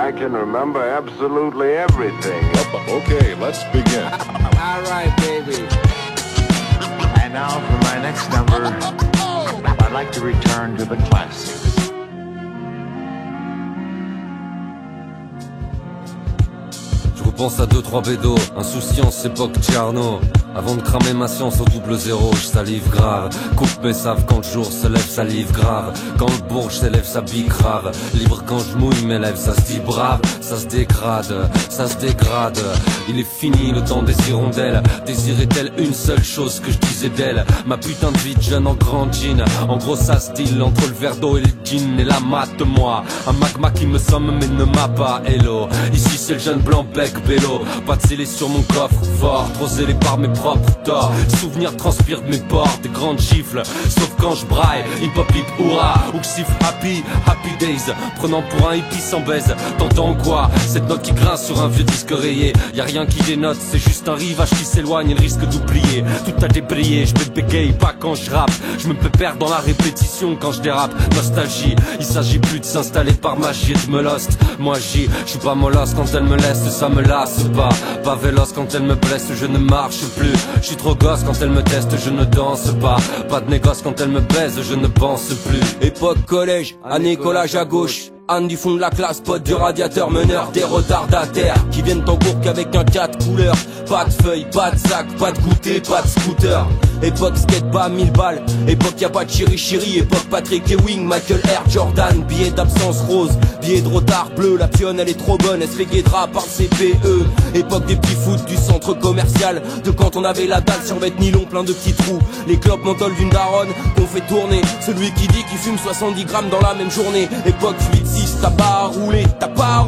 I can remember absolutely everything. Okay, let's begin. All right, baby. And now for my next number, I'd like to return to the classics. Je repense à 2-3 bédos, insouciance, époque Tcherno. Avant de cramer ma science au 00, je salive grave. Coupe mes saves quand le jour se lève, salive grave. Quand le bourge s'élève, ça pique grave. Libre quand je mouille mes lèvres, ça se dit brave. Ça se dégrade, ça se dégrade. Il est fini le temps des hirondelles. Désirait-elle une seule chose que je disais d'elle? Ma putain de vie de jeune en grand jean. En gros ça se deal entre le verre d'eau et le jean. Et la mate moi, un magma qui me somme mais ne m'a pas hello. Ici c'est le jeune blanc bec bélo. Pas de scellé sur mon coffre fort, trop zélé par mes propres torts. Souvenirs transpirent de mes pores, des grandes gifles. Sauf quand je braille, hip hop hip hurrah. Ou que siffle happy, happy days. Prenant pour un hippie sans baise. T'entends quoi? Cette note qui grince sur un vieux disque rayé. Y'a rien qui dénote, c'est juste un rivage qui s'éloigne et le risque d'oublier. Tout a débrayé, je me bégaye pas quand je rappe. Je me pépère dans la répétition quand je dérape. Nostalgie, il s'agit plus de s'installer par magie et de me lost. Moi je suis pas molosse quand elle me laisse, ça me lasse pas. Pas véloce quand elle me blesse, je ne marche plus. Je suis trop gosse quand elle me teste, je ne danse pas. Pas de négoce quand elle me baise, je ne pense plus. Époque collège, année collage à gauche. Anne du fond de la classe, pote du radiateur, meneur des retardataires qui viennent en bourg avec un 4 couleurs. Pas de feuilles, pas de sac, pas de goûter, pas de scooter. Époque skate pas 1000 balles, époque y'a pas de chiri-chiri. Époque Patrick Ewing, Michael Air Jordan. Billet d'absence rose, billet de retard bleu. La pionne elle est trop bonne, elle se fait guédra par le CPE. Époque des petits foot du centre commercial. De quand on avait la dalle sur vêtements nylon plein de petits trous. Les clopes mentol d'une daronne qu'on fait tourner. Celui qui dit qu'il fume 70 grammes dans la même journée. Époque fluide. T'as pas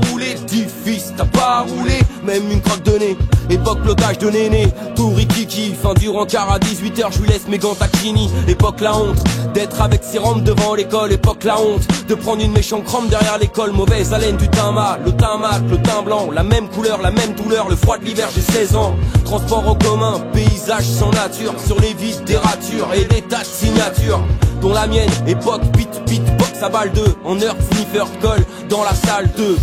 roulé, dit fils, t'as pas roulé, même une croque de nez. Époque blocage de néné, tout rikiki. Fin du rencard à 18h, je lui laisse mes gants taquini. Époque la honte, d'être avec ses rampes devant l'école. Époque la honte, de prendre une méchante crampe derrière l'école. Mauvaise haleine du teint mat, le teint mat, le teint blanc. La même couleur, la même douleur, le froid de l'hiver, j'ai 16 ans. Transport en commun, paysage sans nature. Sur les vis des ratures et des tas de signatures. Dont la mienne, époque beatbox à balle 2. En heure sniffer colle dans la salle 2.